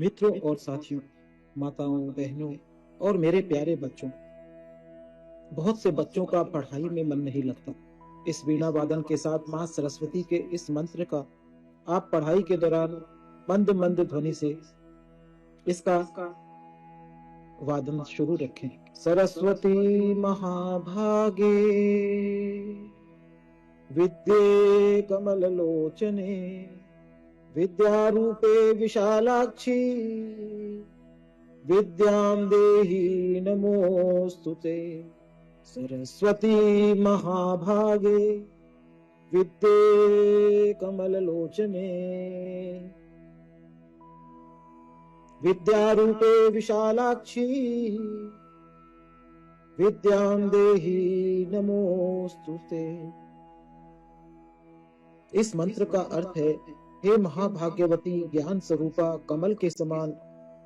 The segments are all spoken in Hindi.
मित्रों और साथियों, माताओं, बहनों और मेरे प्यारे बच्चों, बहुत से बच्चों का पढ़ाई में मन नहीं लगता। इस वीणा वादन के साथ माँ सरस्वती के इस मंत्र का आप पढ़ाई के दौरान मंद मंद ध्वनि से इसका वादन शुरू रखें। सरस्वती महाभागे विद्ये कमल लोचने विद्यारूपे विशालाक्षी विद्यां देहि नमोस्तुते। सरस्वती महाभागे विद्ये कमल लोचने विद्यारूपे विशालाक्षी विद्यां देहि नमोस्तुते। इस मंत्र का अर्थ है, हे महाभाग्यवती ज्ञान स्वरूपा कमल के समान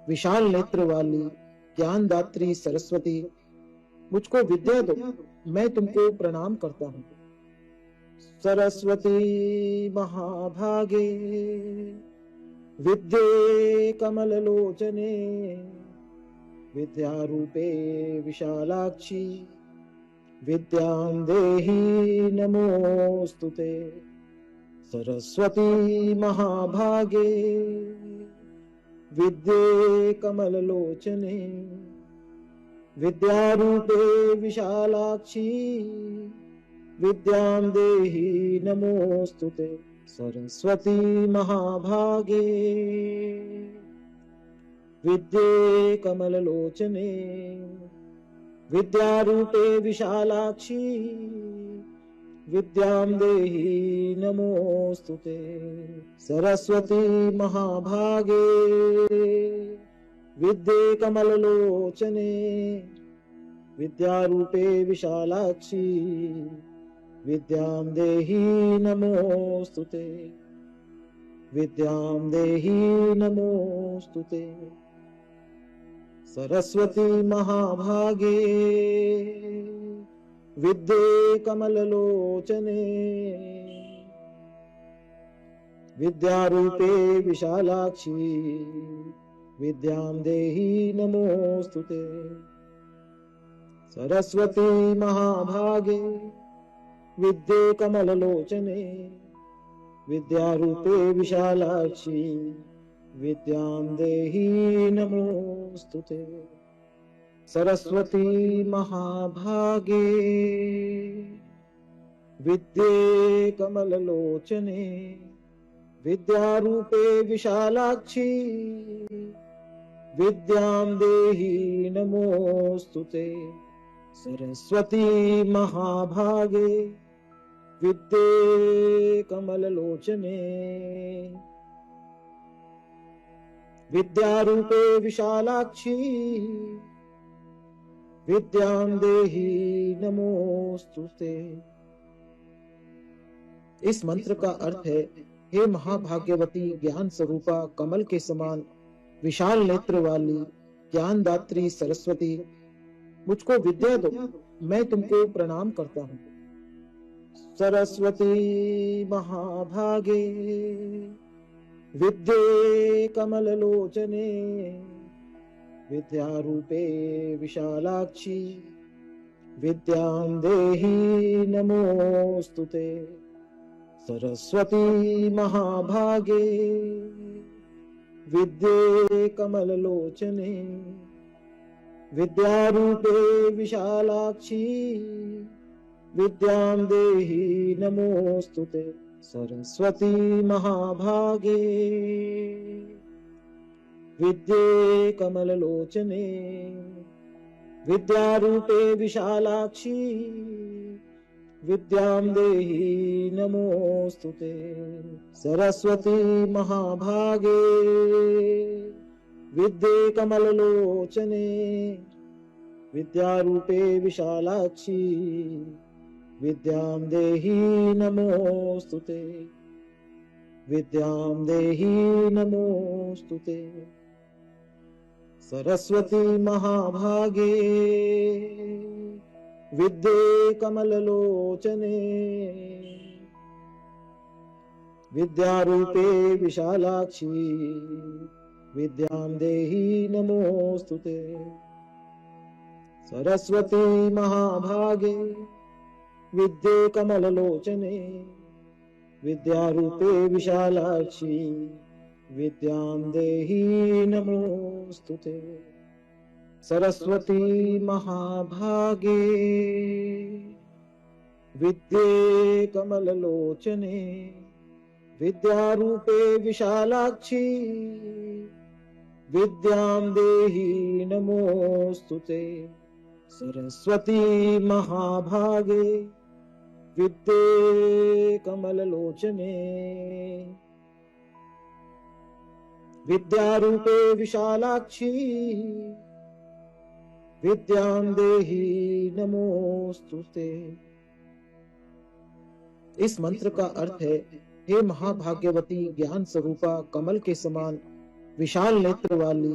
विशाल नेत्र वाली ज्ञानदात्री सरस्वती, मुझको विद्या दो, मैं तुमको प्रणाम करता हूँ। सरस्वती महाभागे विद्ये कमल लोचने विद्यारूपे विशालाक्षी विद्यां देहि नमोस्तुते। सरस्वती महाभागे विद्ये कमल लोचने विद्यारूपे विशालाक्षी विद्यां देहि नमोस्तुते। सरस्वती महाभागे विद्ये कमल लोचने विद्यारूपे विशालाक्षी विद्यां देहि नमोस्तुते। सरस्वती महाभागे विद्ये कमल लोचने विद्यारूपे विशालाक्षी विद्यां देहि नमोस्तुते। विद्यां देहि नमोस्तुते। सरस्वती महाभागे विद्ये कमल लोचने विद्यारूपे विशालाक्षी विद्यां देहि नमोस्तुते। सरस्वती महाभागे विद्ये कमल लोचने विद्यारूपे विशालाक्षी विद्यां देहि नमोस्तुते। सरस्वती महाभागे विद्ये कमल लोचने विद्यारूपे विशालाक्षी विद्यां देहि नमोस्तुते। सरस्वती महाभागे विद्ये कमल लोचने विद्यारूपे विशालाक्षी विद्यां देहि नमोस्तुते। इस मंत्र का अर्थ है, हे महाभाग्यवती ज्ञान स्वरूपा कमल के समान विशाल नेत्र वाली ज्ञानदात्री सरस्वती, मुझको विद्या दो, मैं तुमको प्रणाम करता हूँ। सरस्वती महाभागे विद्ये कमल लोचने विद्यारूपे विशालाक्षी विद्यां देहि नमोस्तुते। सरस्वती महाभागे विद्ये कमल लोचने विद्यारूपे विशालाक्षी विद्यां देहि नमोस्तुते। सरस्वती महाभागे विद्ये कमल लोचने विद्यारूपे विशालाक्षी विद्यां देहि नमोस्तुते। सरस्वती महाभागे विद्ये कमल लोचने विद्यारूपे विशालाक्षी विद्यां देहि नमोस्तुते। विद्यां देहि नमोस्तुते। सरस्वती महाभागे विद्ये कमल लोचने विद्यारूपे विशालाक्षी विद्यां देहि नमोस्तुते। सरस्वती महाभागे विद्ये कमललोचने विद्यारूपे विशालाक्षी विद्यां देहि नमोस्तुते। सरस्वती महाभागे विद्ये कमललोचने विद्यारूपे विशालाक्षी विद्यां देहि नमोस्तुते। सरस्वती महाभागे विद्ये कमललोचने विद्यारूपे विशालाक्षी विद्यां देहि नमोस्तुते। इस मंत्र का अर्थ है, हे महाभाग्यवती ज्ञान स्वरूपा कमल के समान विशाल नेत्र वाली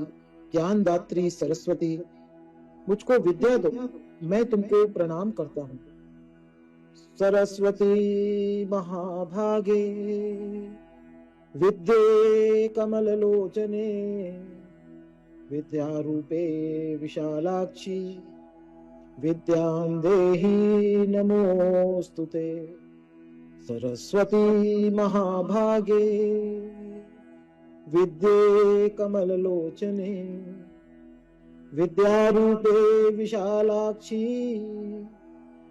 ज्ञानदात्री सरस्वती, मुझको विद्या दो, मैं तुमको प्रणाम करता हूँ। सरस्वती महाभागे विद्ये कमललोचने विद्यारूपे विशालाक्षी विद्यां देहि नमोस्तुते। सरस्वती महाभागे विद्ये कमललोचने विद्यारूपे विशालाक्षी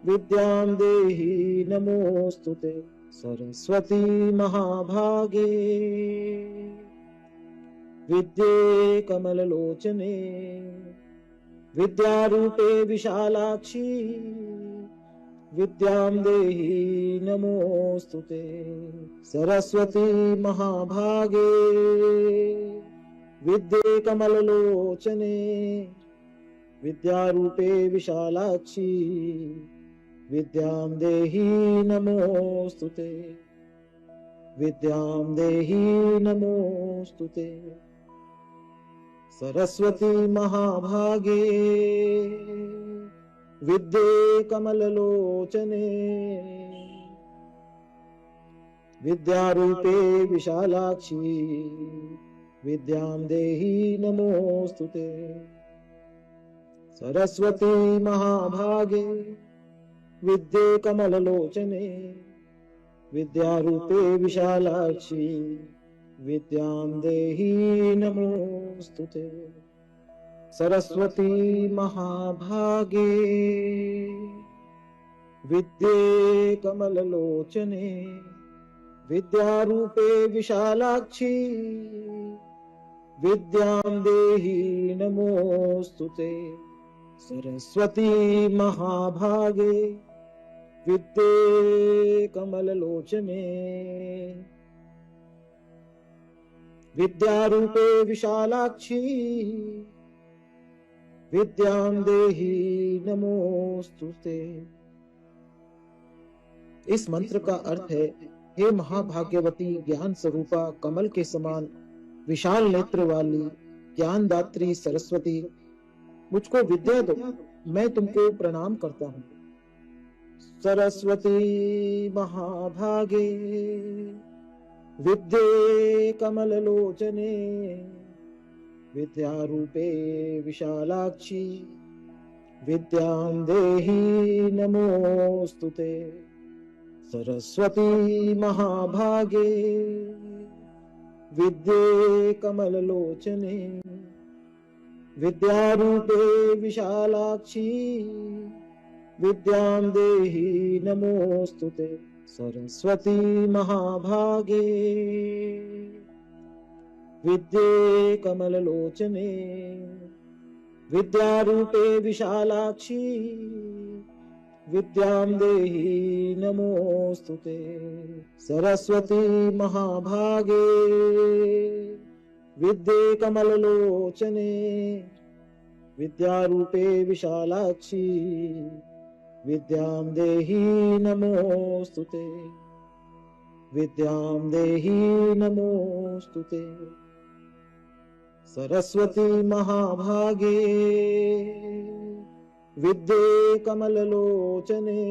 विद्यां देहि नमोस्तुते। सरस्वती महाभागे विद्ये कमललोचने विद्यारूपे विशालाक्षी विद्यां देहि नमोस्तुते। सरस्वती महाभागे विद्ये कमललोचने विद्यारूपे विशालाक्षी विद्यां देहि नमोस्तुते। विद्यां देहि नमोस्तुते। सरस्वती महाभागे विद्ये कमललोचने विद्यारूपे विशालाक्षी विद्यां देहि नमोस्तुते। सरस्वती महाभागे विद्ये कमललोचने विद्यारूपे विशालाक्षी विद्यां देहि नमोस्तुते। सरस्वती महाभागे विद्ये कमललोचने विद्यारूपे विशालाक्षी विद्यां देहि नमोस्तुते। सरस्वती महाभागे विद्ये कमललोचने विद्यारूपे विशालाक्षी विद्यां देहि नमोस्तुते। इस मंत्र का अर्थ है, हे महाभाग्यवती ज्ञान स्वरूपा कमल के समान विशाल नेत्र वाली ज्ञानदात्री सरस्वती, मुझको विद्या दो, मैं तुमको प्रणाम करता हूँ। सरस्वती महाभागे विद्ये कमललोचने विद्यारूपे विशालाक्षी विद्यां देहि नमोस्तुते। सरस्वती महाभागे विद्ये कमललोचने विद्यारूपे विशालाक्षी विद्यां देहि नमोस्तुते। सरस्वती महाभागे विद्ये कमललोचने विद्यारूपे विशालाक्षी विद्यां देहि नमोस्तुते। सरस्वती महाभागे विद्ये कमललोचने विद्यारूपे विशालाक्षी विद्यां देहि नमोस्तुते। विद्यां देहि नमोस्तुते। सरस्वती महाभागे विद्ये कमललोचने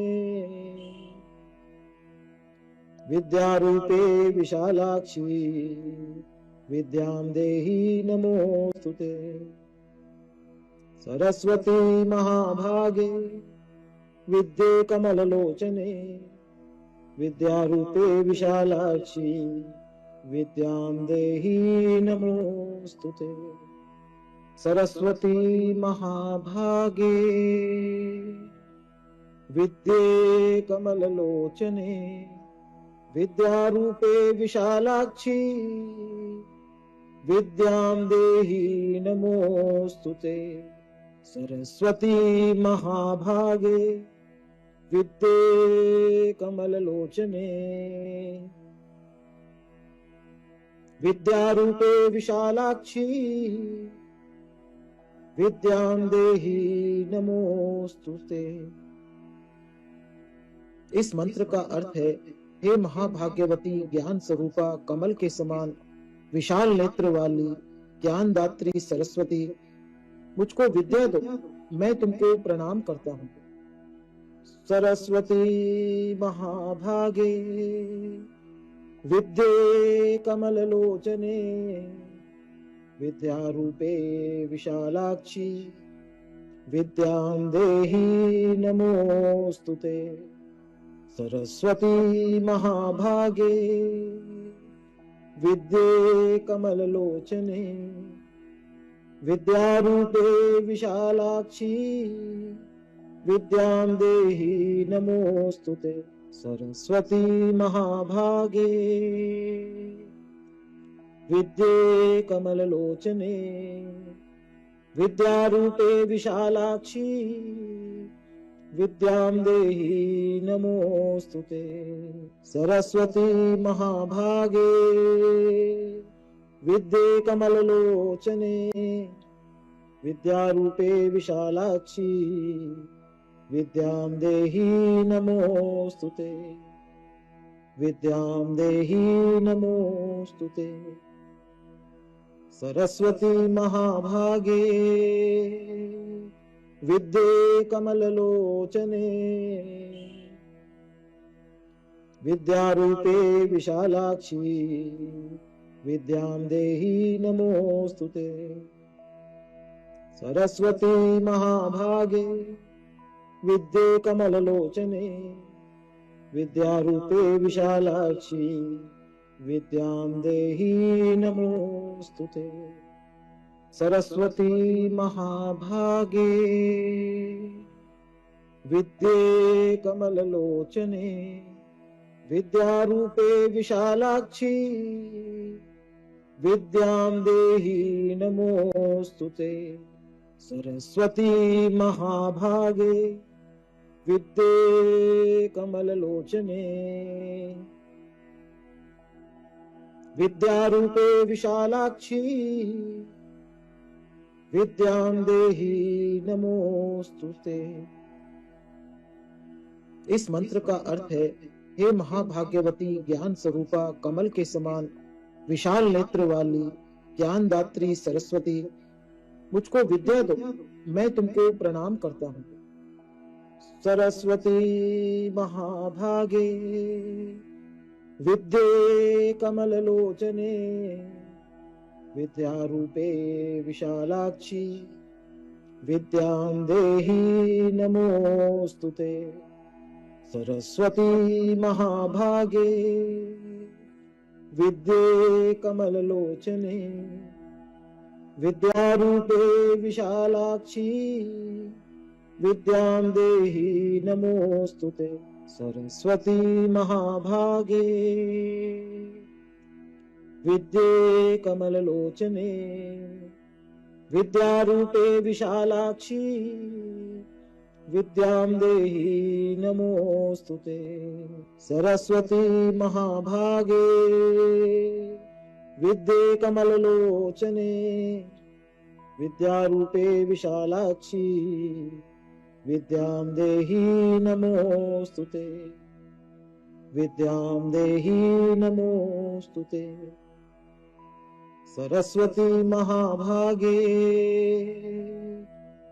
विद्यारूपे विशालाक्षी विद्यां देहि नमोस्तुते। सरस्वती महाभागे विद्ये कमललोचने विद्यारूपे विशालाक्षी विद्यां देहि नमोस्तुते। सरस्वती महाभागे विद्ये कमललोचने विद्यारूपे विशालाक्षी विद्यां देहि नमोस्तुते। सरस्वती महाभागे विद्ये कमललोचने विद्यारूपे विशालाक्षी विद्यां देहि नमोस्तुते। इस मंत्र का अर्थ है, हे महाभाग्यवती ज्ञान स्वरूपा कमल के समान विशाल नेत्र वाली ज्ञानदात्री सरस्वती, मुझको विद्या दो, मैं तुमको प्रणाम करता हूँ। सरस्वती महाभागे विद्ये कमललोचने विद्यारूपे विशालाक्षी विद्यां देहि नमोस्तुते। सरस्वती महाभागे विद्ये कमललोचने विद्यारूपे विशालाक्षी विद्यां देहि नमोस्तुते। सरस्वती महाभागे विद्ये कमललोचने विद्यारूपे विशालाक्षी विद्यां देहि नमोस्तुते। सरस्वती महाभागे विद्ये कमललोचने विद्यारूपे विशालाक्षी विद्यां देहि नमोस्तुते। विद्यां देहि नमोस्तुते। सरस्वती महाभागे विद्ये कमललोचने विद्यारूपे विशालाक्षी विद्यां देहि नमोस्तुते। सरस्वती महाभागे विद्ये कमललोचने विद्यारूपे विशालाक्षी विद्यां देहि नमोस्तुते। सरस्वती महाभागे विद्ये कमललोचने विद्यारूपे विशालाक्षी विद्यां देहि नमोस्तुते। सरस्वती महाभागे विद्ये कमललोचने विद्यारूपे विशालाक्षी विद्यां देहि नमोस्तुते। इस मंत्र का अर्थ है, हे महाभाग्यवती ज्ञान स्वरूपा कमल के समान विशाल नेत्र वाली ज्ञानदात्री सरस्वती, मुझको विद्या दो, मैं तुमको प्रणाम करता हूँ। सरस्वती महाभागे विद्ये कमललोचने विद्यारूपे विशालाक्षी विद्यां देहि नमोस्तुते। सरस्वती महाभागे विद्ये कमललोचने विद्यारूपे विशालाक्षी विद्यां देहि नमोस्तुते। सरस्वती महाभागे विद्ये कमललोचने विद्यारूपे विशालाक्षी विद्यां देहि नमोस्तुते। सरस्वती महाभागे विद्ये कमललोचने विद्यारूपे विशालाक्षी विद्यां देहि नमोस्तुते। विद्यां देहि नमोस्तुते। सरस्वती महाभागे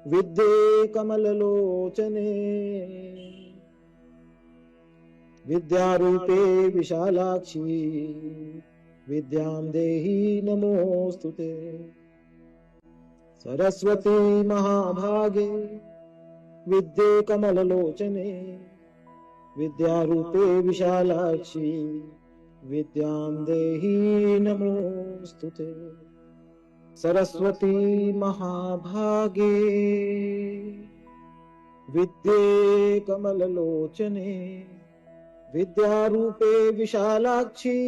विद्ये कमललोचने विद्यारूपे विशालाक्षी विद्यां देहि नमोस्तुते। सरस्वती महाभागे विद्ये कमललोचने विद्यारूपे विशालाक्षी विद्यां देहि नमोस्तुते। सरस्वती महाभागे विद्ये कमललोचने विद्यारूपे विशालाक्षी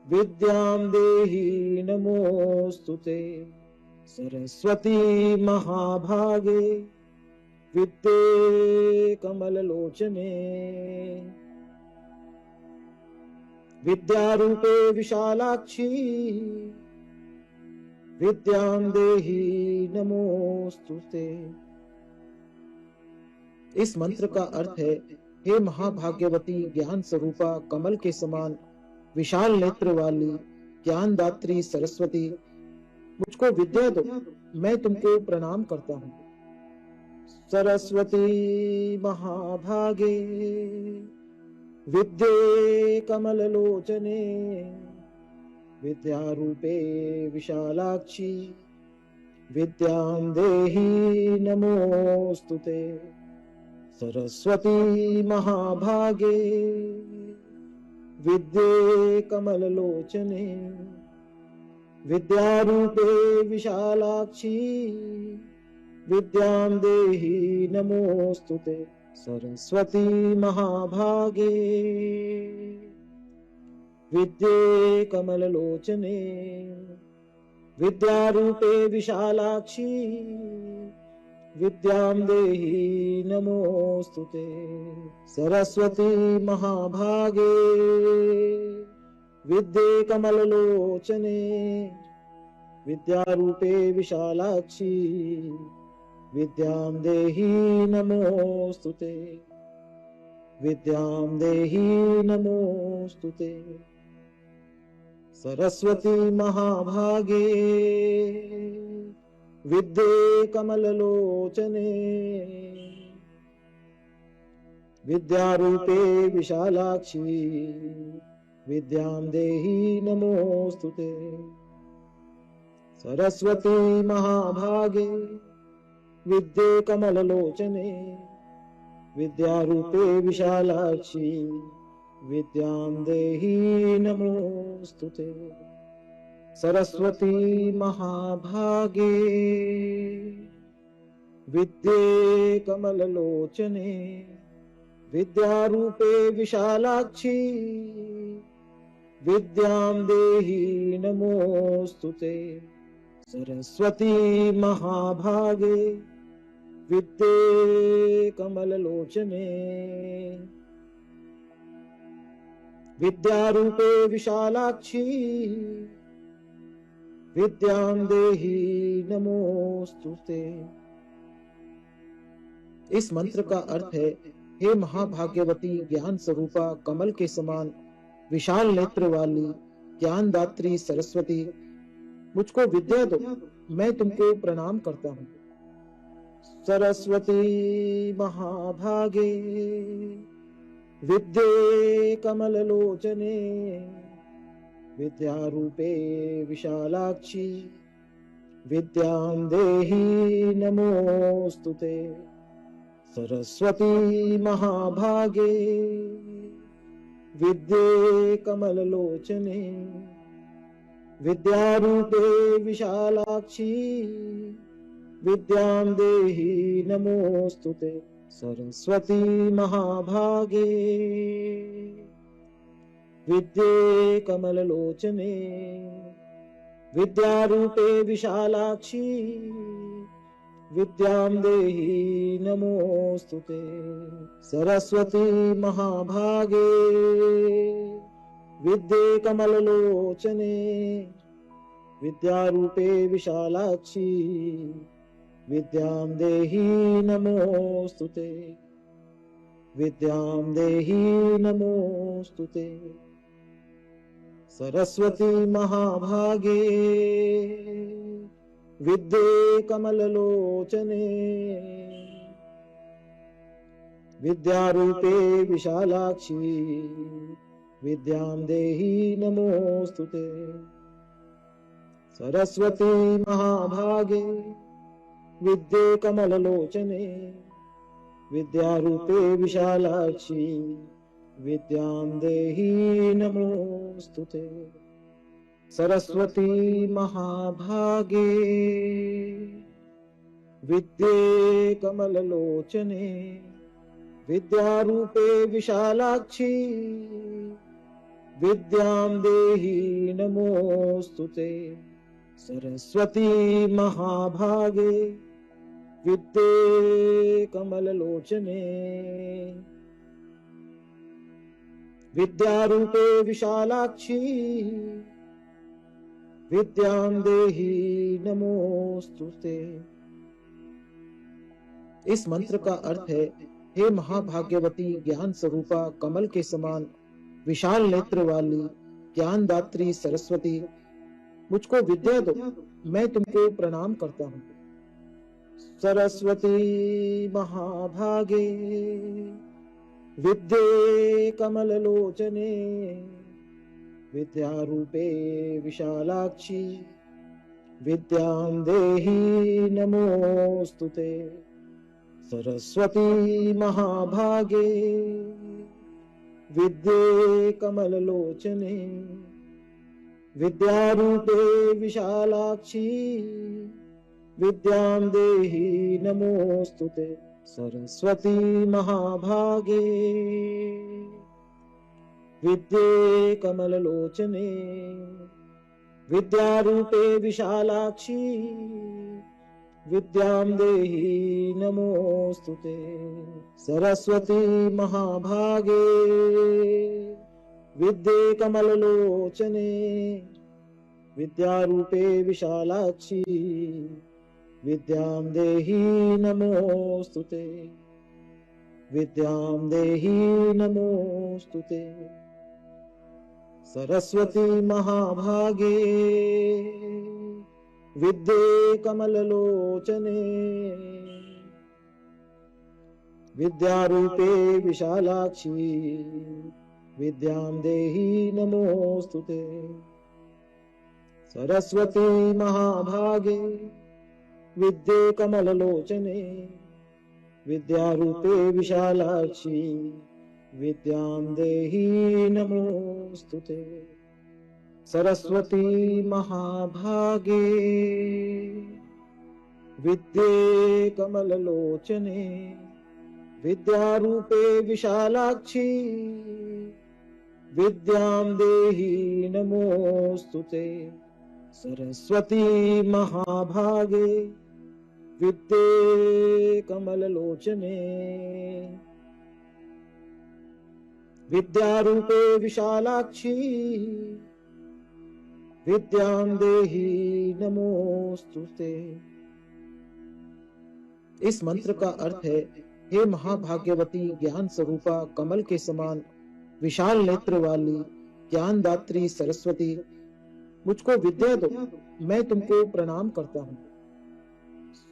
विद्यां देहि नमोस्तुते। सरस्वती महाभागे विद्ये कमललोचने विद्यारूपे विशालाक्षी विद्यां देहि नमोस्तुते। इस मंत्र का अर्थ है, हे महाभाग्यवती ज्ञान स्वरूपा कमल के समान विशाल नेत्र वाली ज्ञानदात्री सरस्वती, मुझको विद्या दो, मैं तुमको प्रणाम करता हूँ। सरस्वती महाभागे विद्ये कमललोचने विद्यारूपे विशालाक्षी विद्यां देहि नमोस्तुते। सरस्वती महाभागे विद्ये कमललोचने विद्यारूपे विशालाक्षी विद्यां देहि नमोस्तुते। सरस्वती महाभागे विद्ये कमललोचने विद्यारूपे विशालाक्षी विद्यां देहि नमोस्तुते। सरस्वती महाभागे विद्ये कमललोचने विद्यारूपे विशालाक्षी विद्यां देहि नमोस्तुते। विद्यां देहि नमोस्तुते। सरस्वती महाभागे विद्ये कमललोचने विद्यारूपे विशालाक्षी विद्यां देहि नमोस्तुते। सरस्वती महाभागे विद्ये कमललोचने विद्यारूपे विशालाक्षी विद्यां देहि नमोस्तुते। सरस्वती महाभागे विद्ये कमललोचने विद्यारूपे विशालाक्षी विद्यां देहि नमोस्तुते। सरस्वती महाभागे विद्ये कमललोचने विद्यारूपे विशालाक्षी विद्यां देहि नमोस्तुते। इस मंत्र का अर्थ है, हे महाभाग्यवती ज्ञान स्वरूपा कमल के समान विशाल नेत्र वाली ज्ञानदात्री सरस्वती, मुझको विद्या दो, मैं तुमको प्रणाम करता हूँ। सरस्वती महाभागे विद्ये कमललोचने विद्यारूपे विशालाक्षी विद्यां देहि नमोस्तुते। सरस्वती महाभागे विद्ये कमललोचने विद्यारूपे विशालाक्षी विद्यां देहि नमोस्तुते। सरस्वती महाभागे विद्ये कमललोचने विद्यारूपे विशालाक्षी विद्यां देहि नमोस्तुते। सरस्वती महाभागे विद्ये कमललोचने विद्यारूपे विशालाक्षी विद्यां देहि नमोस्तुते। विद्यां देहि नमोस्तुते। सरस्वती महाभागे विद्ये कमललोचने विद्यारूपे विशालाक्षी विद्यां देहि नमोस्तुते। सरस्वती महाभागे विद्ये कमललोचने विद्यारूपे विशालाक्षी विद्यां देहि नमोस्तुते। सरस्वती महाभागे विद्ये कमललोचने विद्यारूपे विशालाक्षी विद्यां देहि नमोस्तुते। सरस्वती महाभागे विद्ये कमललोचने विद्यारूपे विशालाक्षी विद्यां देहि नमोस्तुते। इस मंत्र का अर्थ है, हे महाभाग्यवती ज्ञान स्वरूपा कमल के समान विशाल नेत्र वाली ज्ञानदात्री सरस्वती, मुझको विद्या दो, मैं तुमको प्रणाम करता हूँ। सरस्वती महाभागे विद्ये कमललोचने विद्यारूपे विशालाक्षी विद्यां देहि नमोस्तुते। सरस्वती महाभागे विद्ये कमललोचने विद्यारूपे विशालाक्षी विद्यां देहि नमोस्तुते। सरस्वती महाभागे विद्ये कमललोचने विद्यारूपे विशालाक्षी विद्यां देहि नमोस्तुते। सरस्वती महाभागे विद्ये कमललोचने विद्यारूपे विशालाक्षी विद्यां देहि नमोस्तुते। विद्यां देहि नमोस्तुते। सरस्वती महाभागे विद्ये कमललोचने विद्यारूपे विशालाक्षी विद्यां देहि नमोस्तुते। सरस्वती महाभागे विद्ये कमललोचने विद्यारूपे विशालाक्षी विद्यां देहि नमोस्तुते। सरस्वती महाभागे विद्ये कमललोचने विद्यारूपे विशालाक्षी विद्यां देहि नमोस्तुते। सरस्वती महाभागे विद्ये कमललोचने विद्यारूपे विशालाक्षी विद्यां देहि नमोस्तुते। इस मंत्र का अर्थ है, हे महाभाग्यवती ज्ञान स्वरूपा कमल के समान विशाल नेत्र वाली ज्ञानदात्री सरस्वती, मुझको विद्या दो, मैं तुमको प्रणाम करता हूँ।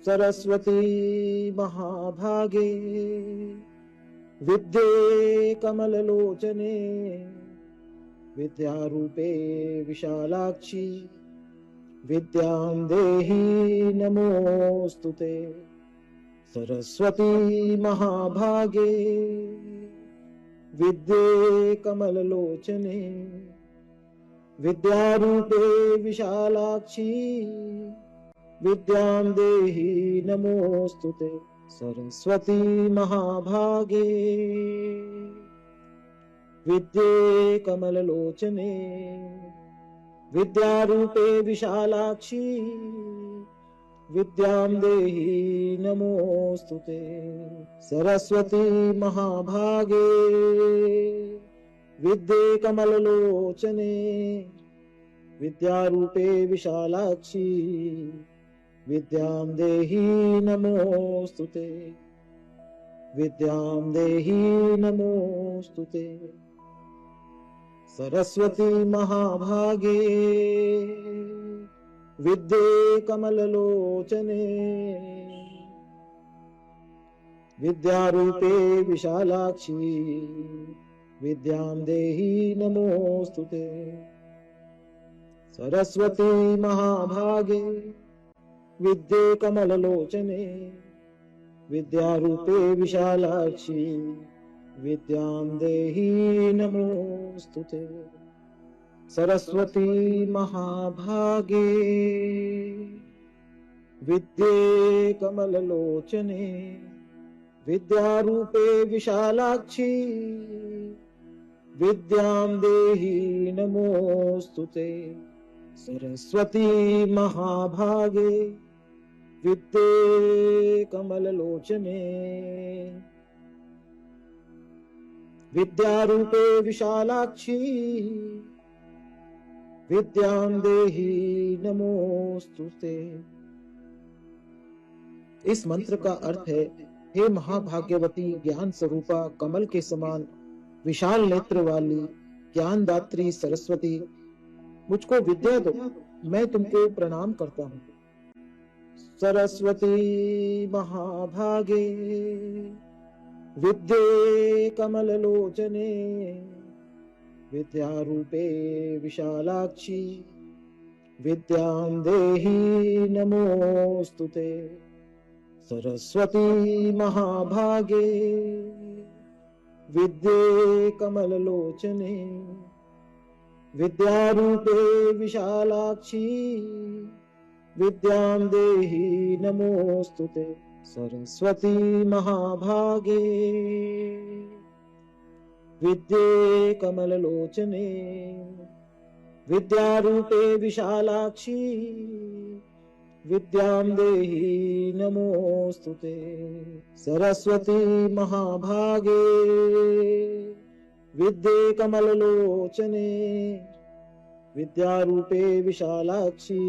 सरस्वती महाभागे विद्ये कमललोचने विद्यारूपे विशालाक्षी विद्यां देहि नमोस्तुते। सरस्वती महाभागे विद्ये कमललोचने विद्यारूपे विशालाक्षी विद्यां देहि नमोस्तुते। सरस्वती महाभागे विद्ये कमललोचने विद्यारूपे विशालाक्षी विद्यां देहि नमोस्तुते। सरस्वती महाभागे विद्ये कमललोचने विद्यारूपे विशालाक्षी विद्यां देहि नमोस्तुते। विद्यां देहि नमोस्तुते। सरस्वती महाभागे विद्ये कमललोचने विद्यारूपे विशालाक्षी विद्यां देहि नमोस्तुते। सरस्वती महाभागे विद्ये कमललोचने विद्यारूपे विशालाक्षी विद्यां देहि नमोस्तुते। सरस्वती महाभागे विद्ये कमललोचने विद्यारूपे विशालाक्षी विद्यां देहि नमोस्तुते। सरस्वती महाभागे विद्ये कमललोचने विद्यारूपे विशालाक्षी विद्यां देहि नमोस्तुते। इस मंत्र का अर्थ है, हे महाभाग्यवती ज्ञान स्वरूपा कमल के समान विशाल नेत्र वाली ज्ञानदात्री सरस्वती, मुझको विद्या दो, मैं तुमको प्रणाम करता हूँ। सरस्वती महाभागे विद्ये कमललोचने विद्यारूपे विशालाक्षी विद्यां देहि नमोस्तुते। सरस्वती महाभागे विद्ये कमललोचने विद्यारूपे विशालाक्षी विद्यां देहि नमोस्तुते। सरस्वती महाभागे विद्ये कमललोचने विद्यारूपे विशालाक्षी विद्यां देहि नमोस्तुते। सरस्वती महाभागे विद्ये कमललोचने विद्यारूपे विशालाक्षी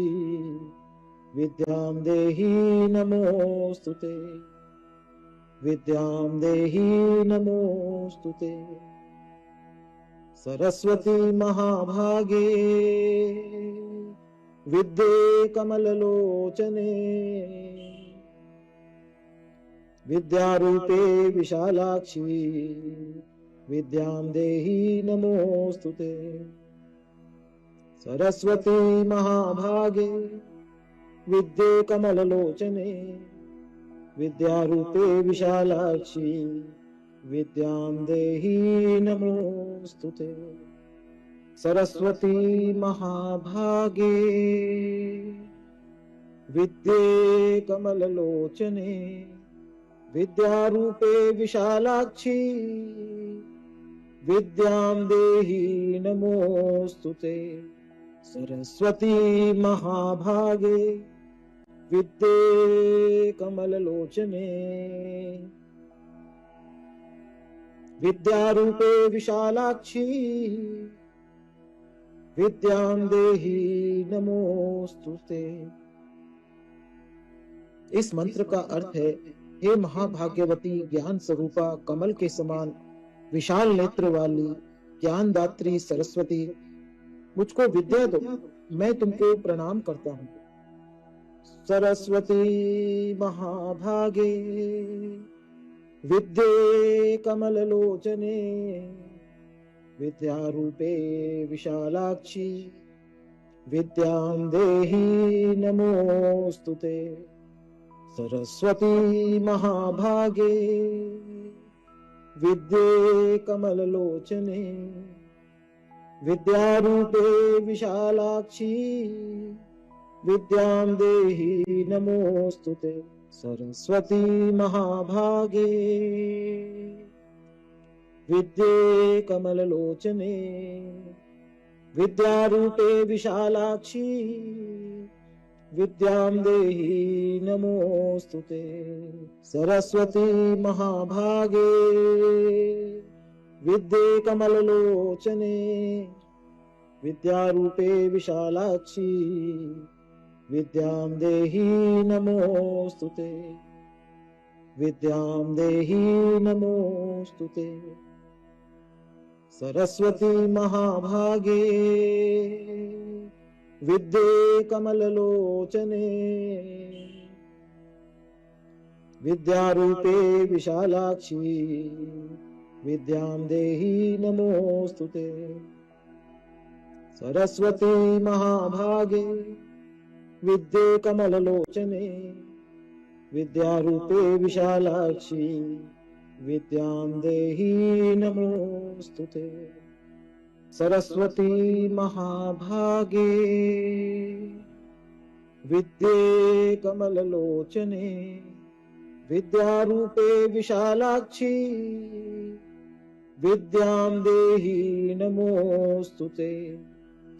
विद्यां देहि नमोस्तुते। विद्यां देहि नमोस्तुते। सरस्वती महाभागे विद्ये कमललोचने विद्यारूपे विशालाक्षी विद्यां देहि नमोस्तुते। सरस्वती महाभागे विद्ये कमललोचने विद्यारूपे विशालाक्षी विद्यां देहि नमोस्तुते। सरस्वती महाभागे विद्ये कमललोचने विद्यारूपे विशालाक्षी विद्यां देहि नमोस्तुते। सरस्वती महाभागे विद्ये कमललोचने विद्यारूपे विशालाक्षी विद्यां देहि नमोस्तुते। इस मंत्र का अर्थ है, हे महाभाग्यवती ज्ञान स्वरूपा कमल के समान विशाल नेत्र वाली ज्ञानदात्री सरस्वती, मुझको विद्या दो, मैं तुमको प्रणाम करता हूँ। सरस्वती महाभागे विद्ये कमललोचने विद्यारूपे विशालाक्षी विद्यां देहि नमोस्तुते। सरस्वती महाभागे विद्ये कमललोचने विद्यारूपे विशालाक्षी विद्यां देहि नमोस्तुते। सरस्वती महाभागे विद्ये कमललोचने विद्यारूपे विशालाक्षी विद्यां देहि नमोस्तुते। सरस्वती महाभागे विद्ये कमललोचने विद्यारूपे विशालाक्षी विद्यां देहि नमोस्तुते। विद्यां देहि नमोस्तुते। सरस्वती महाभागे विद्ये कमललोचने विद्यारूपे विशालाक्षी विद्यां देहि नमोस्तुते। सरस्वती महाभागे विद्ये कमललोचने विद्यारूपे विशालाक्षी विद्यां देहि नमोस्तुते। सरस्वती महाभागे विद्ये कमललोचने विद्यारूपे विशालाक्षी विद्यां देहि नमोस्तुते।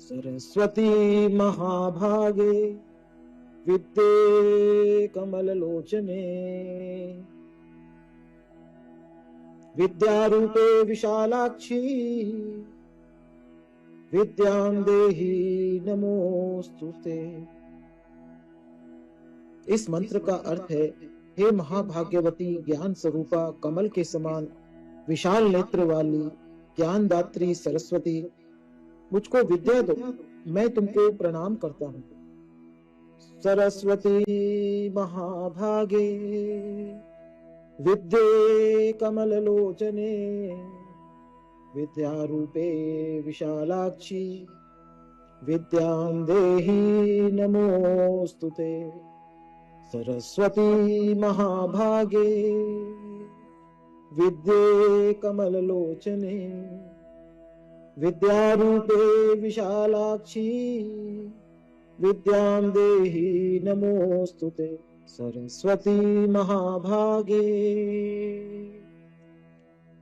सरस्वती महाभागे विद्ये कमललोचने विद्यारूपे विशालाक्षी विद्यां देहि नमोस्तुते। इस मंत्र का अर्थ है, हे महाभाग्यवती ज्ञान स्वरूपा कमल के समान विशाल नेत्र वाली ज्ञानदात्री सरस्वती, मुझको विद्या दो, मैं तुमको प्रणाम करता हूँ। सरस्वती महाभागे विद्ये कमललोचने विद्यारूपे विशालाक्षी विद्यां देहि नमोस्तुते। सरस्वती महाभागे विद्ये कमललोचने विद्यारूपे विशालाक्षी विद्यां देहि नमोस्तुते। सरस्वती महाभागे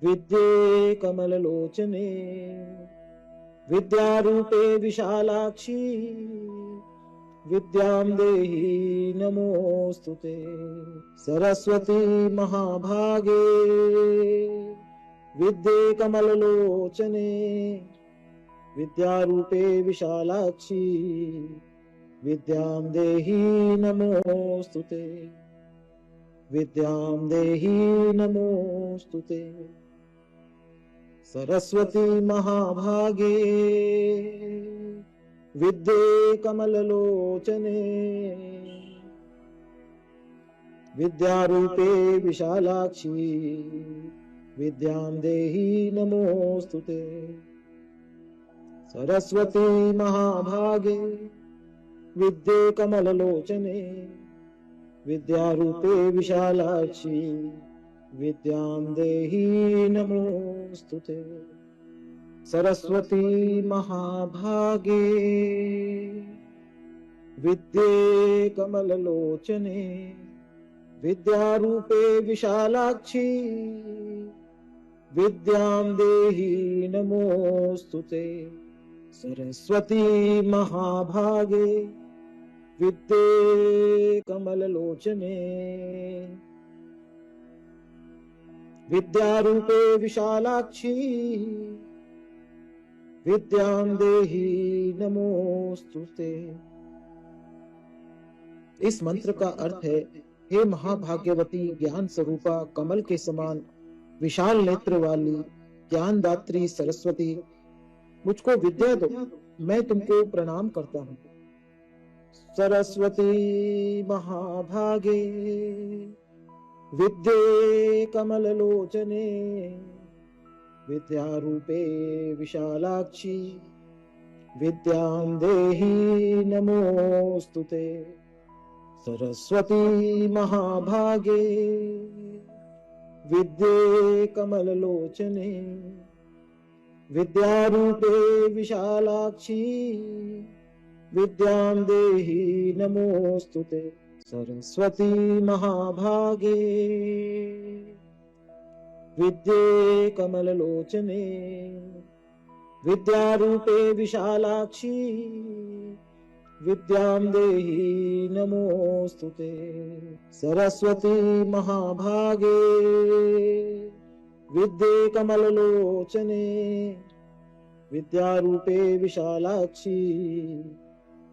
विद्ये कमललोचने विद्यारूपे विशालाक्षी विद्यां देहि नमोस्तुते। सरस्वती महाभागे विद्ये कमललोचने विद्यारूपे विशालाक्षी विद्यां देहि नमोस्तुते। विद्यां देहि नमोस्तुते। सरस्वती महाभागे विद्ये कमललोचने विद्यारूपे विशालाक्षी विद्यां देहि नमोस्तुते। सरस्वती महाभागे विद्ये कमललोचने विद्यारूपे विशालाक्षी विद्यां देहि नमोस्तुते। सरस्वती महाभागे विद्ये कमललोचने विद्यारूपे विशालाक्षी विद्यां देहि नमोस्तुते। सरस्वती महाभागे विद्ये कमललोचने विद्यारूपे विशालाक्षी विद्यां देहि नमोस्तुते। इस मंत्र का अर्थ है, हे महाभाग्यवती ज्ञान स्वरूपा कमल के समान विशाल नेत्र वाली ज्ञानदात्री सरस्वती, मुझको विद्या दो, मैं तुमको प्रणाम करता हूँ। सरस्वती महाभागे विद्ये कमललोचने विद्यारूपे विशालाक्षी विद्यां देहि नमोस्तुते। सरस्वती महाभागे विद्ये कमललोचने विद्यारूपे विशालाक्षी विद्यां देहि नमोस्तुते। सरस्वती महाभागे विद्ये कमललोचने विद्यारूपे विशालाक्षी विद्यां देहि नमोस्तुते। सरस्वती महाभागे विद्ये कमललोचने विद्यारूपे विशालाक्षी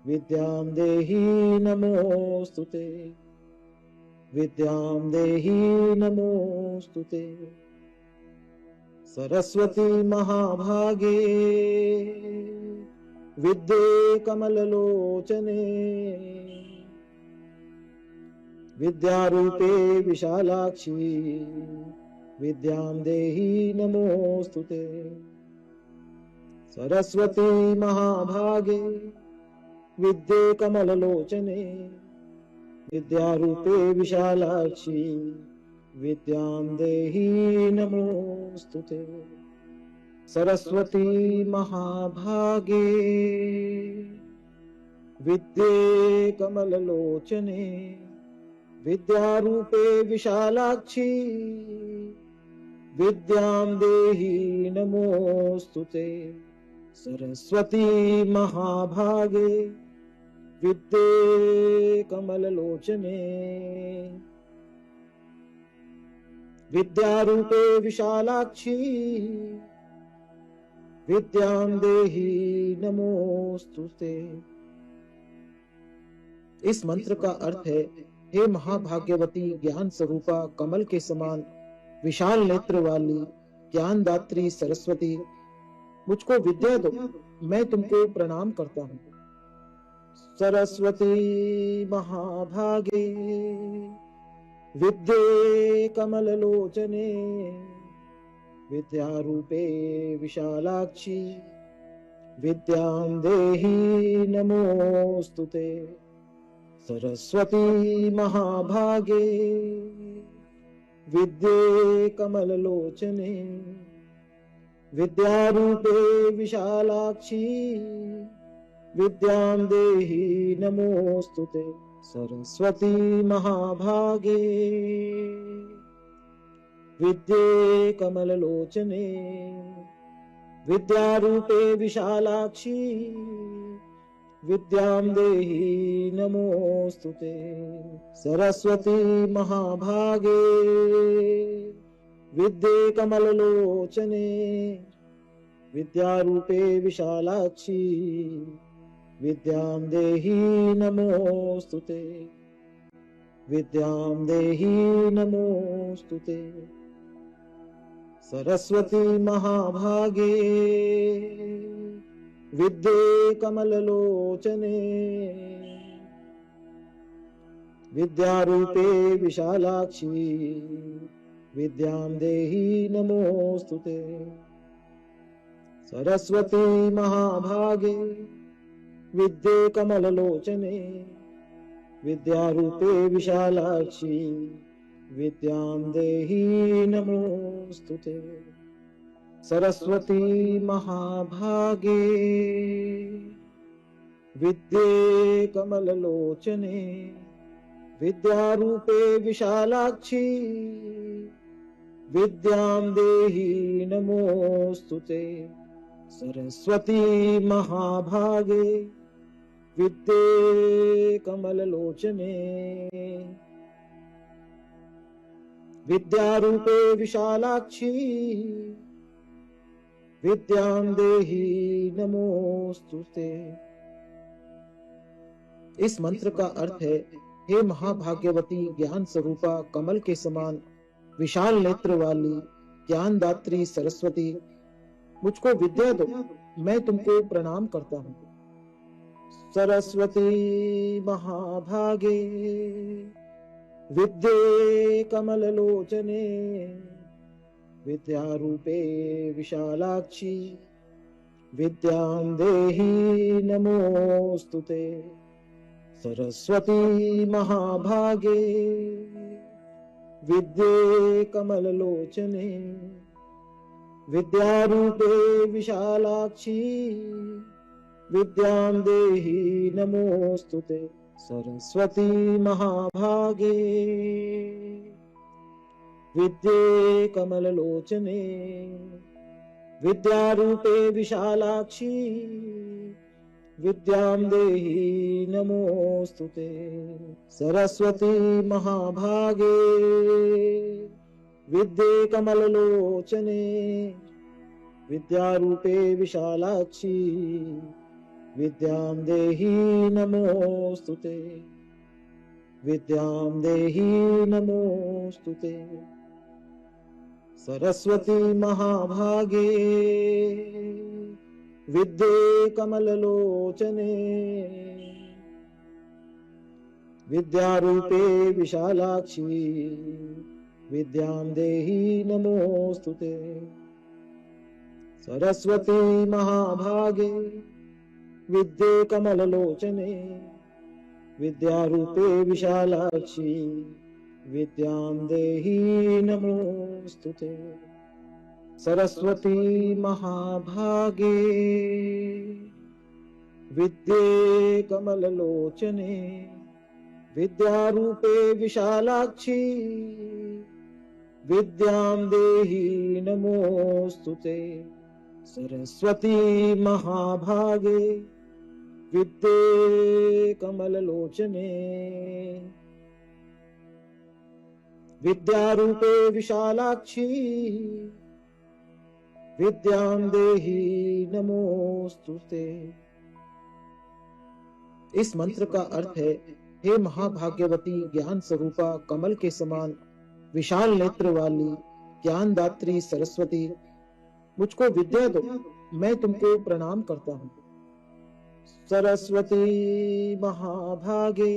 विद्यां देहि नमोस्तुते। विद्यां देहि नमोस्तुते। सरस्वती महाभागे विद्ये कमललोचने विद्यारूपे विशालाक्षी विद्यां देहि नमोस्तुते। सरस्वती महाभागे विद्ये कमललोचने विद्यारूपे विशालाक्षी विद्यां देहि नमोस्तुते। सरस्वती महाभागे विद्ये कमललोचने विद्यारूपे विशालाक्षी विद्यां देहि नमोस्तुते। सरस्वती महाभागे विद्ये कमललोचने विद्यारूपे विशालाक्षी विद्यां देहि नमोस्तुते। इस मंत्र का अर्थ है, हे महाभाग्यवती ज्ञान स्वरूपा कमल के समान विशाल नेत्र वाली ज्ञानदात्री सरस्वती, मुझको विद्या दो, मैं तुमको प्रणाम करता हूँ। सरस्वती महाभागे विद्ये कमललोचने विद्यारूपे विशालाक्षी विद्यां देहि नमोस्तुते। सरस्वती महाभागे विद्ये कमललोचने विद्यारूपे विशालाक्षी विद्यां देहि नमोस्तुते। सरस्वती महाभागे विद्ये कमललोचने विद्यारूपे विशालाक्षी विद्यां देहि नमोस्तुते। सरस्वती महाभागे विद्ये कमललोचने विद्यारूपे विशालाक्षी विद्यां देहि नमोस्तुते। विद्यां देहि नमोस्तुते। सरस्वती महाभागे विद्ये कमललोचने विद्यारूपे विशालाक्षी विद्यां देहि नमोस्तुते। सरस्वती महाभागे विद्ये कमललोचने विद्यारूपे विशालाक्षी विद्यां देहि नमोस्तुते। सरस्वती महाभागे विद्ये कमललोचने विद्यारूपे विशालाक्षी विद्यां देहि नमोस्तुते। सरस्वती महाभागे विद्ये कमललोचने विद्यारूपे विशालाक्षी विद्यां देहि नमोस्तुते। इस मंत्र का अर्थ है, हे महाभाग्यवती ज्ञान स्वरूपा कमल के समान विशाल नेत्र वाली ज्ञानदात्री सरस्वती, मुझको विद्या दो, मैं तुमको प्रणाम करता हूँ। सरस्वती महाभागे विद्ये कमललोचने विद्यारूपे विशालाक्षी विद्यां देहि नमोस्तुते। सरस्वती महाभागे विद्ये कमललोचने विद्यारूपे विशालाक्षी विद्यां देहि नमोस्तुते। सरस्वती महाभागे विद्ये कमललोचने विद्यारूपे विशालाक्षी विद्यां देहि नमोस्तुते। सरस्वती महाभागे विद्ये कमललोचने विद्यारूपे विशालाक्षी विद्यां देहि नमोस्तुते। विद्यां देहि नमोस्तुते। सरस्वती महाभागे विद्ये कमललोचने विद्यारूपे विशालाक्षी विद्यां देहि नमोस्तुते। सरस्वती महाभागे विद्ये कमललोचने विद्यारूपे विशालाक्षी विद्यां देहि नमोस्तुते। सरस्वती महाभागे विद्ये कमललोचने विद्यारूपे विशालाक्षी विद्यां देहि नमोस्तुते। सरस्वती महाभागे विद्ये कमललोचने विद्यारूपे विशालाक्षी विद्यां देहि नमोस्तुते। इस मंत्र का अर्थ है, हे महाभाग्यवती ज्ञान स्वरूपा कमल के समान विशाल नेत्र वाली ज्ञानदात्री सरस्वती, मुझको विद्या दो, मैं तुमको प्रणाम करता हूँ। सरस्वती महाभागे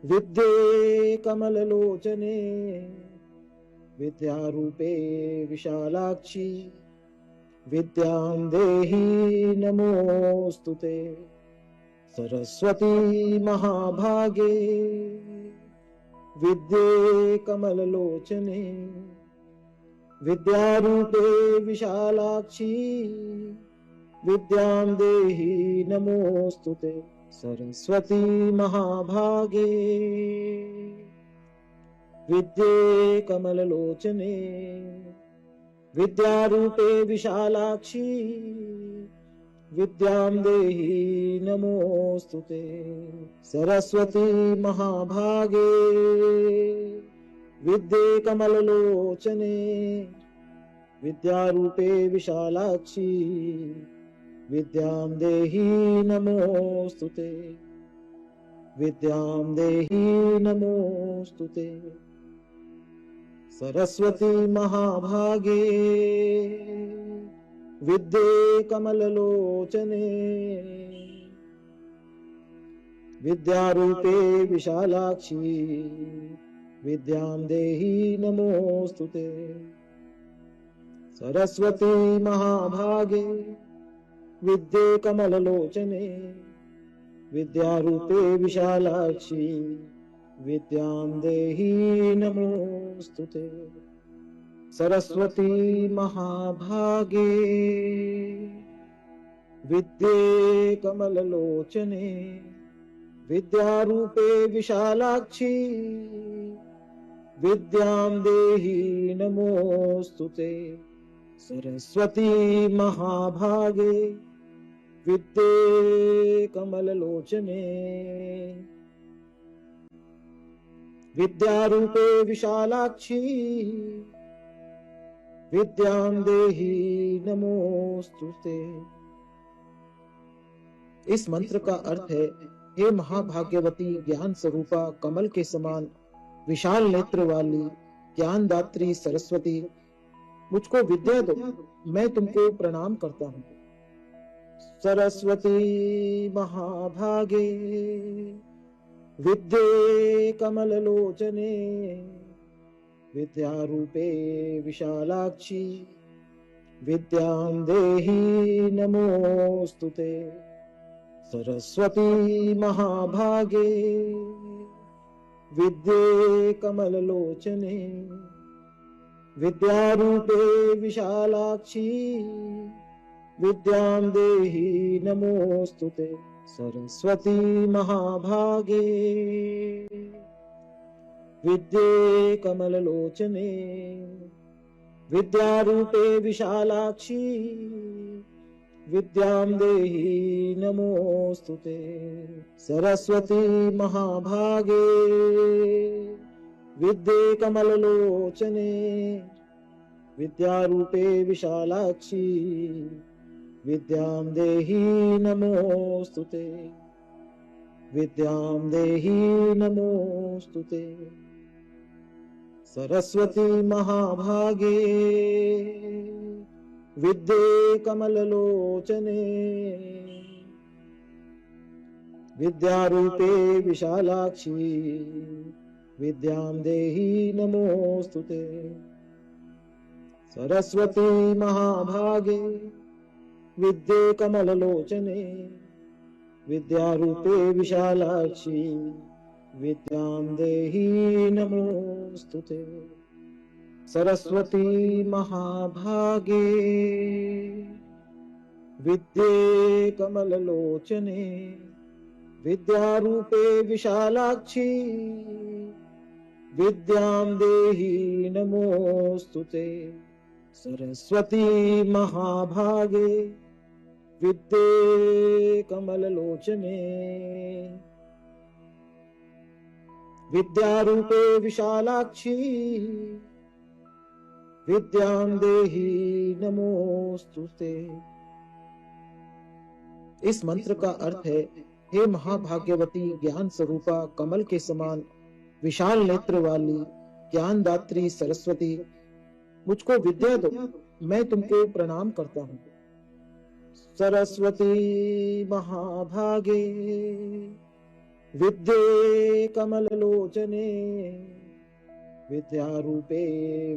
विद्ये कमललोचने विद्यारूपे विशालाक्षी विद्यां देहि नमोस्तुते। सरस्वती महाभागे विद्ये कमललोचने विद्यारूपे विशालाक्षी विद्यां देहि नमोस्तुते। सरस्वती महाभागे विद्ये कमललोचने विद्यारूपे विशालाक्षी विद्यां देहि नमोस्तुते। सरस्वती महाभागे विद्ये कमललोचने विद्यारूपे विशालाक्षी विद्यां देहि नमोस्तुते। विद्यां देहि नमोस्तुते। सरस्वती महाभागे विद्ये कमललोचने विद्यारूपे विशालाक्षी विद्यां देहि नमोस्तुते। सरस्वती महाभागे विद्ये कमललोचने विद्यारूपे विशालाक्षी विद्यां देहि नमोस्तुते। सरस्वती महाभागे विद्ये कमललोचने विद्यारूपे विशालाक्षी विद्यां देहि नमोस्तुते। सरस्वती महाभागे विद्ये कमललोचने विद्यारूपे विशालाक्षी विद्यां देहि नमोस्तुते। इस मंत्र का अर्थ है, हे महाभाग्यवती ज्ञान स्वरूपा कमल के समान विशाल नेत्र वाली ज्ञानदात्री सरस्वती, मुझको विद्या दो, मैं तुमको प्रणाम करता हूँ। सरस्वती महाभागे विद्ये कमललोचने विद्यारूपे विशालाक्षी विद्यां देहि नमोस्तुते। सरस्वती महाभागे विद्ये कमललोचने विद्यारूपे विशालाक्षी विद्यां देहि नमोस्तुते। सरस्वती महाभागे विद्ये कमललोचने विद्यारूपे विशालाक्षी विद्यां देहि नमोस्तुते। सरस्वती महाभागे विद्ये कमललोचने विद्यारूपे विशालाक्षी विद्यां देहि नमोस्तुते। विद्यां देहि नमोस्तुते। सरस्वती महाभागे विद्ये कमललोचने विद्यारूपे विशालाक्षी विद्यां देहि नमोस्तुते। सरस्वती महाभागे विद्ये कमललोचने विद्यारूपे विशालाक्षी विद्यां देहि नमोस्तुते। सरस्वती महाभागे विद्ये कमललोचने विद्यारूपे विशालाक्षी विद्यां देहि नमोस्तुते। सरस्वती महाभागे विद्ये कमललोचने विद्यारूपे विशालाक्षी विद्यां देहि नमोस्तुते। इस मंत्र का अर्थ है, हे महाभाग्यवती ज्ञान स्वरूपा कमल के समान विशाल नेत्र वाली ज्ञानदात्री सरस्वती, मुझको विद्या दो, मैं तुमको प्रणाम करता हूँ। सरस्वती महाभागे विद्ये कमललोचने विद्यारूपे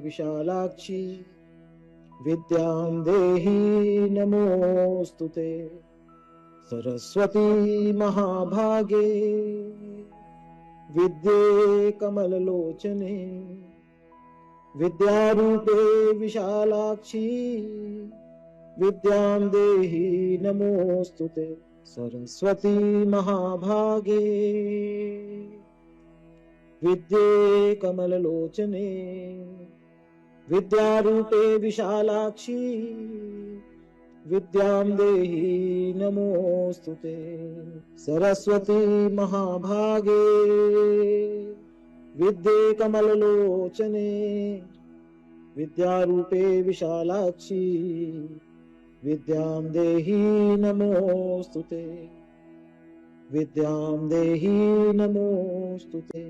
विशालाक्षी विद्यां देहि नमोस्तुते। सरस्वती महाभागे विद्ये कमललोचने विद्यारूपे विशालाक्षी विद्यां देहि नमोस्तुते। सरस्वती महाभागे विद्ये कमललोचने विद्यारूपे विशालाक्षी विद्यां देहि नमोस्तुते। सरस्वती महाभागे विद्ये कमललोचने विद्यारूपे विशालाक्षी विद्यां देहि नमोस्तुते। विद्यां देहि नमोस्तुते।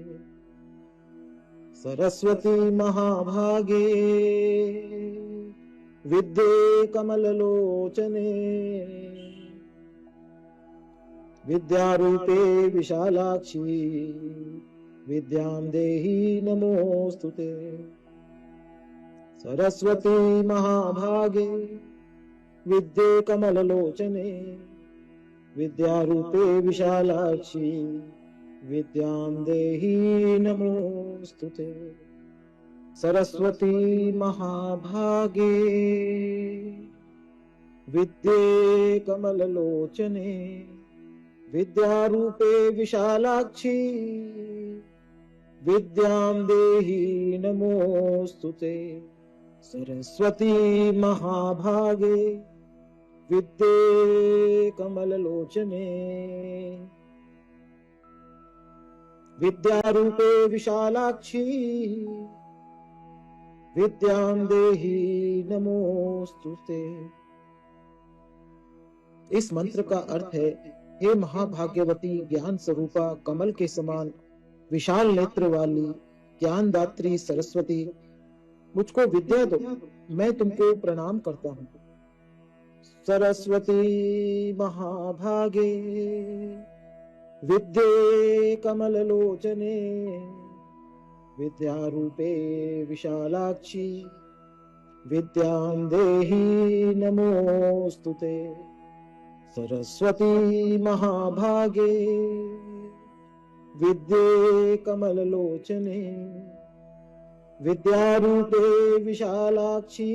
सरस्वती महाभागे विद्ये कमललोचने विद्यारूपे विशालाक्षी विद्यां देहि नमोस्तुते। सरस्वती महाभागे विद्ये कमललोचने विद्यारूपे विशालाक्षी विद्यां देहि नमोस्तुते। सरस्वती महाभागे विद्ये कमललोचने विद्यारूपे विशालाक्षी विद्यां देहि नमोस्तुते। सरस्वती महाभागे विद्ये कमललोचने विद्यारूपे विशालाक्षी विद्यां देहि नमोस्तुते। इस मंत्र का अर्थ है, हे महाभाग्यवती ज्ञान स्वरूपा कमल के समान विशाल नेत्र वाली ज्ञानदात्री सरस्वती, मुझको विद्या दो, मैं तुमको प्रणाम करता हूँ। सरस्वती महाभागे विद्ये कमललोचने विद्यारूपे विशालाक्षी विद्यां देहि नमोस्तुते। सरस्वती महाभागे विद्ये कमललोचने विद्यारूपे विशालाक्षी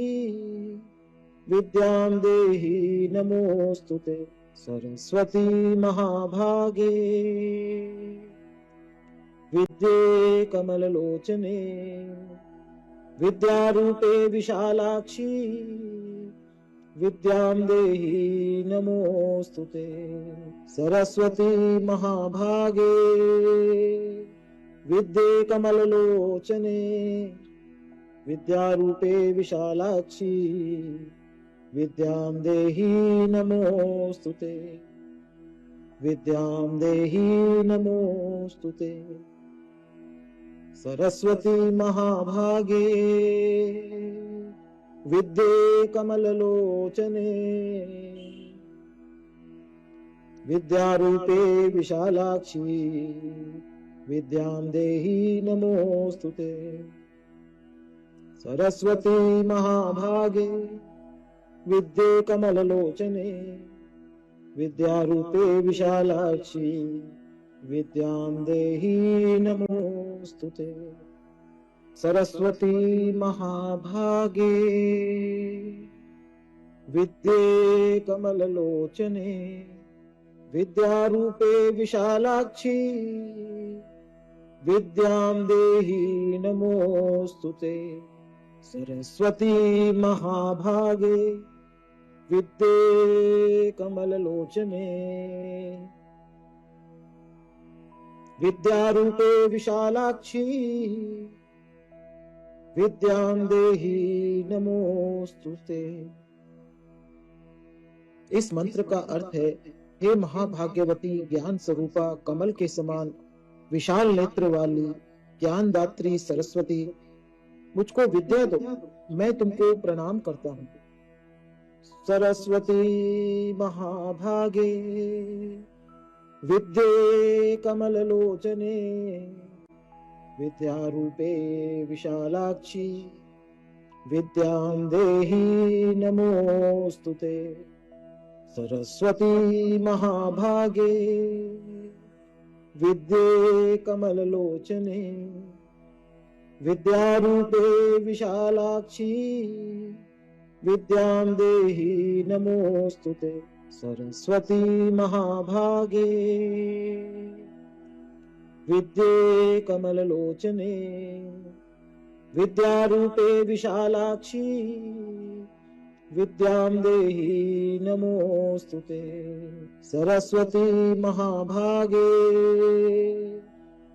विद्यां देहि नमोस्तुते। सरस्वती महाभागे विद्ये कमललोचने विद्यारूपे विशालाक्षी विद्यां देहि नमोस्तुते। सरस्वती महाभागे विद्ये कमललोचने विद्यारूपे विशालाक्षी विद्यां देहि नमोस्तुते। विद्यां देहि नमोस्तुते। सरस्वती महाभागे विद्ये कमललोचने विद्यारूपे विशालाक्षी विद्यां देहि नमोस्तुते। सरस्वती महाभागे विद्ये कमललोचने विद्यारूपे विशालाक्षी विद्यां देहि नमोस्तुते। सरस्वती महाभागे विद्ये कमललोचने विद्यारूपे विशालाक्षी विद्यां देहि नमोस्तुते। सरस्वती महाभागे विद्ये कमललोचने विद्यारूपे विशालाक्षी विद्यां देहि नमोस्तुते। इस मंत्र का अर्थ है, हे महाभाग्यवती ज्ञान स्वरूपा कमल के समान विशाल नेत्र वाली ज्ञानदात्री सरस्वती, मुझको विद्या दो, मैं तुमको प्रणाम करता हूँ। सरस्वती महाभागे विद्ये कमललोचने विद्यारूपे विशालाक्षी विद्यां देहि नमोस्तुते। सरस्वती महाभागे विद्ये कमललोचने विद्यारूपे विशालाक्षी विद्यां देहि नमोस्तुते। सरस्वती महाभागे विद्ये कमललोचने विद्यारूपे विशालाक्षी विद्यां देहि नमोस्तुते। सरस्वती महाभागे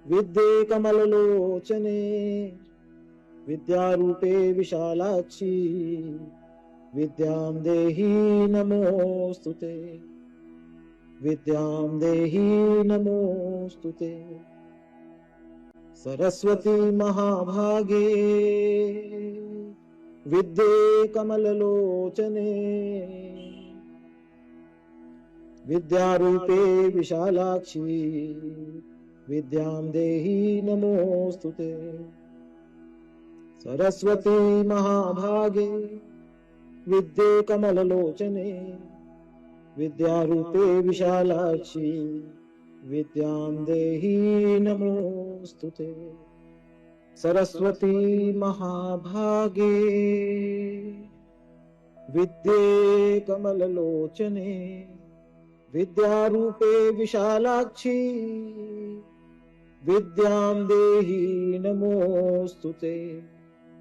विद्ये कमललोचने विद्यारूपे विशालाक्षी विद्यां देहि नमोस्तुते। विद्यां देहि नमोस्तुते। सरस्वती महाभागे विद्ये कमललोचने विद्यारूपे विशालाक्षी विद्यां देहि नमोस्तुते। सरस्वती महाभागे विद्ये कमललोचने विद्यारूपे विशालाक्षी विद्यां देहि नमोस्तुते। सरस्वती महाभागे विद्ये कमललोचने विद्यारूपे विशालाक्षी विद्यां देहि नमोस्तुते।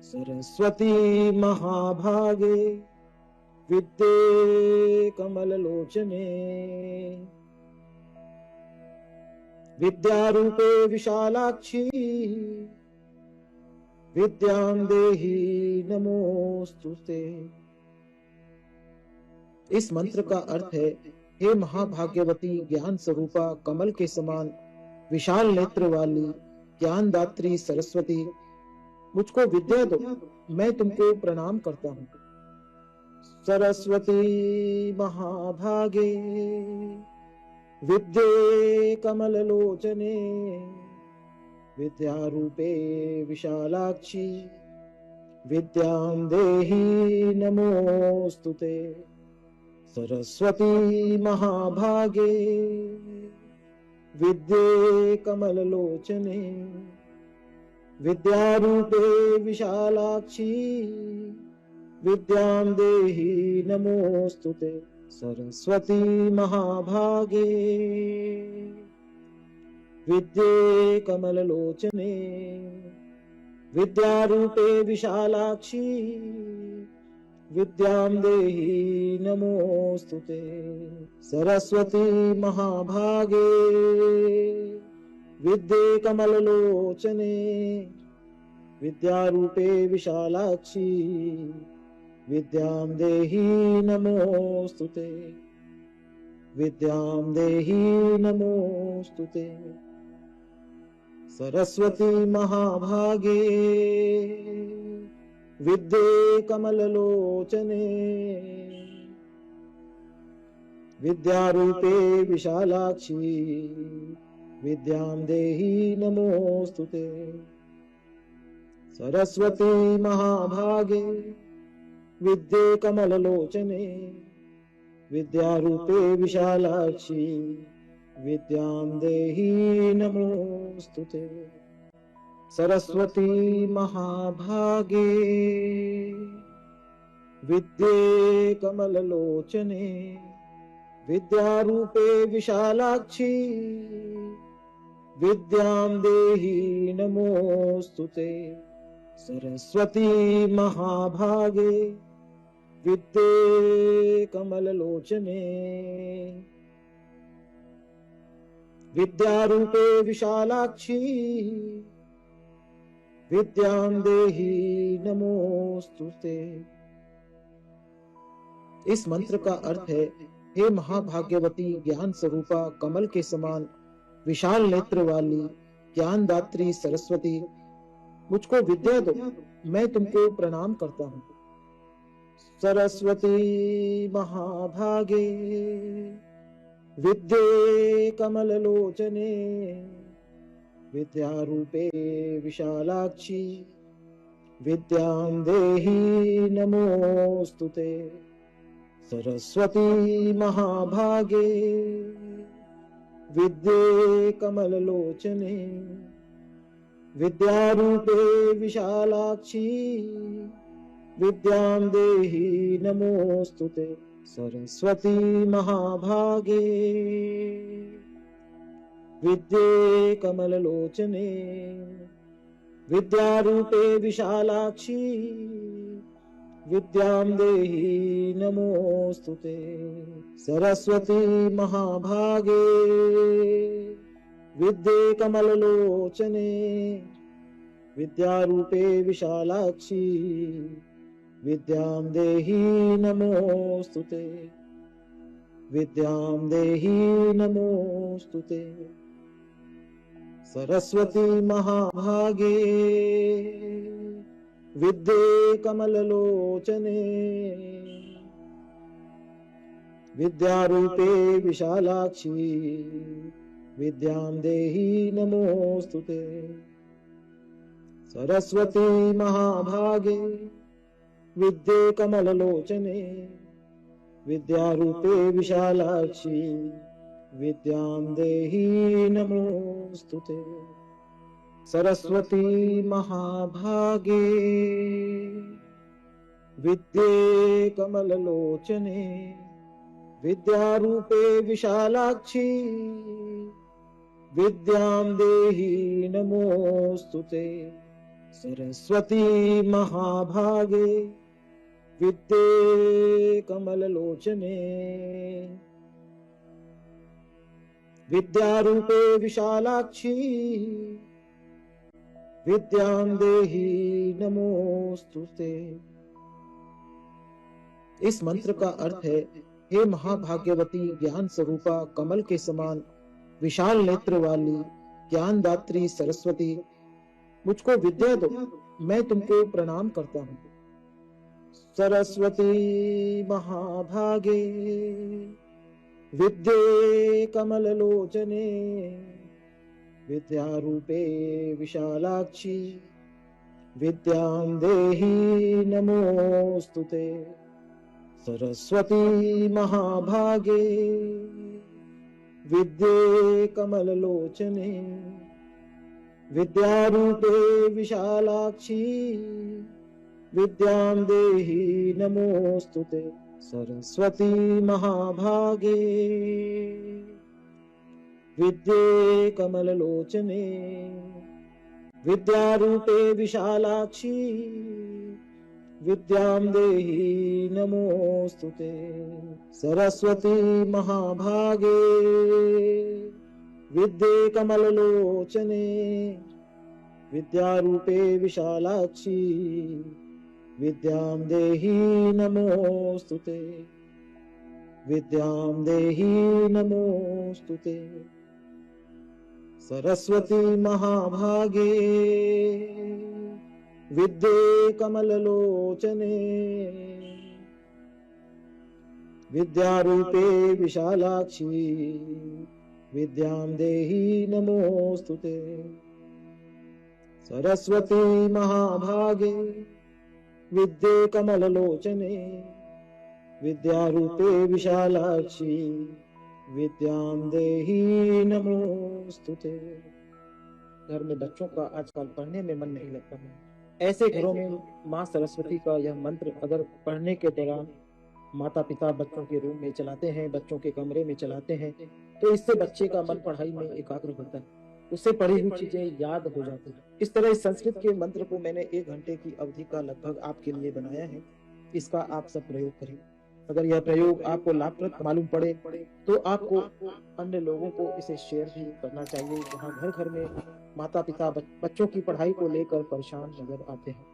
सरस्वती महाभागे विद्ये कमललोचने विद्यारूपे विशालाक्षी विद्यां देहि नमोस्तुते। इस मंत्र का अर्थ है, हे महाभाग्यवती ज्ञान स्वरूपा कमल के समान विशाल नेत्र वाली ज्ञानदात्री सरस्वती, मुझको विद्या दो, मैं तुमको प्रणाम करता हूँ। सरस्वती महाभागे विद्ये कमललोचने विद्यारूपे विशालाक्षी विद्यां देहि नमोस्तुते। सरस्वती महाभागे विद्ये कमललोचने विद्यारूपे विशालाक्षी विद्यां देहि नमोस्तुते। सरस्वती महाभागे विद्ये कमललोचने विद्यारूपे विशालाक्षी विद्यां देहि नमोस्तुते। सरस्वती महाभागे विद्ये कमललोचने विद्यारूपे विशालाक्षी विद्यां देहि नमोस्तुते। विद्यां देहि नमोस्तुते। सरस्वती महाभागे विद्ये कमललोचने विद्यारूपे विशालाक्षी विद्यां देहि नमोस्तुते। सरस्वती महाभागे विद्ये कमललोचने विद्यारूपे विशालाक्षी विद्यां देहि नमोस्तुते। सरस्वती महाभागे विद्ये कमललोचने विद्यारूपे विशालाक्षी विद्यां देहि नमोस्तुते। सरस्वती महाभागे विद्ये कमललोचने विद्यारूपे विशालाक्षी विद्यां देहि नमोस्तुते। इस मंत्र का अर्थ है, हे महाभाग्यवती ज्ञान स्वरूपा कमल के समान विशाल नेत्र वाली ज्ञानदात्री सरस्वती, मुझको विद्या दो, मैं तुमको प्रणाम करता हूँ। सरस्वती महाभागे विद्ये कमललोचने विद्यारूपे विशालाक्षी विद्यां देहि नमोस्तुते। सरस्वती महाभागे विद्ये कमललोचने विद्यारूपे विशालाक्षी विद्यां देहि नमोस्तुते। सरस्वती महाभागे विद्ये कमललोचने विद्यारूपे विशालाक्षी विद्यां देहि नमोस्तुते। सरस्वती महाभागे विद्ये कमललोचने विद्यारूपे विशालाक्षी विद्यां देहि नमोस्तुते। विद्यां देहि नमोस्तुते। सरस्वती महाभागे विद्ये कमललोचने विद्यारूपे विशालाक्षी विद्यां देहि नमोस्तुते। सरस्वती महाभागे विद्ये कमललोचने विद्यारूपे विशालाक्षी विद्यां देहि नमोस्तुते। सरस्वती महाभागे विद्ये कमललोचने विद्यारूपे विशालाक्षी विद्यां देहि नमोस्तुते। सरस्वती महाभागे विद्ये कमललोचने विद्यारूपे विशालाक्षी विद्यां देहि नमोस्तुते। इस मंत्र का अर्थ है, हे महाभाग्यवती ज्ञान स्वरूपा कमल के समान विशाल नेत्र वाली ज्ञानदात्री सरस्वती, मुझको विद्या दो, मैं तुमको प्रणाम करता हूँ। सरस्वती महाभागे विद्ये कमललोचने विद्यारूपे विशालाक्षी विद्यां देहि नमोस्तुते। सरस्वती महाभागे विद्ये कमललोचने विद्यारूपे विशालाक्षी विद्यां देहि नमोस्तुते। सरस्वती महाभागे विद्ये कमललोचने विद्यारूपे विशालाक्षी विद्यां देहि नमोस्तुते। सरस्वती महाभागे विद्ये कमललोचने विद्यारूपे विशालाक्षी विद्यां देहि नमोस्तुते। विद्यां देहि नमोस्तुते। सरस्वती महाभागे विद्ये कमललोचने विद्यारूपे विशालाक्षी विद्यां देहि नमोस्तुते। सरस्वती महाभागे विद्ये कमललोचने विद्यारूपे विशालाक्षी विद्यां देहि नमोस्तुते। घर में बच्चों का आजकल पढ़ने में मन नहीं लगता है। ऐसे घरों में माँ सरस्वती का यह मंत्र अगर पढ़ने के दौरान माता पिता बच्चों के रूम में चलाते हैं, बच्चों के कमरे में चलाते हैं, तो इससे बच्चे का मन पढ़ाई में एकाग्र होता है, उससे पढ़ी हुई चीजें याद हो जाती है। इस तरह इस संस्कृत के मंत्र को मैंने 1 घंटे की अवधि का लगभग आपके लिए बनाया है। इसका आप सब प्रयोग करें। अगर यह प्रयोग आपको लाभप्रद मालूम पड़े तो आपको अन्य लोगों को इसे शेयर भी करना चाहिए, जहाँ घर घर में माता पिता बच्चों की पढ़ाई को लेकर परेशान नजर आते हैं।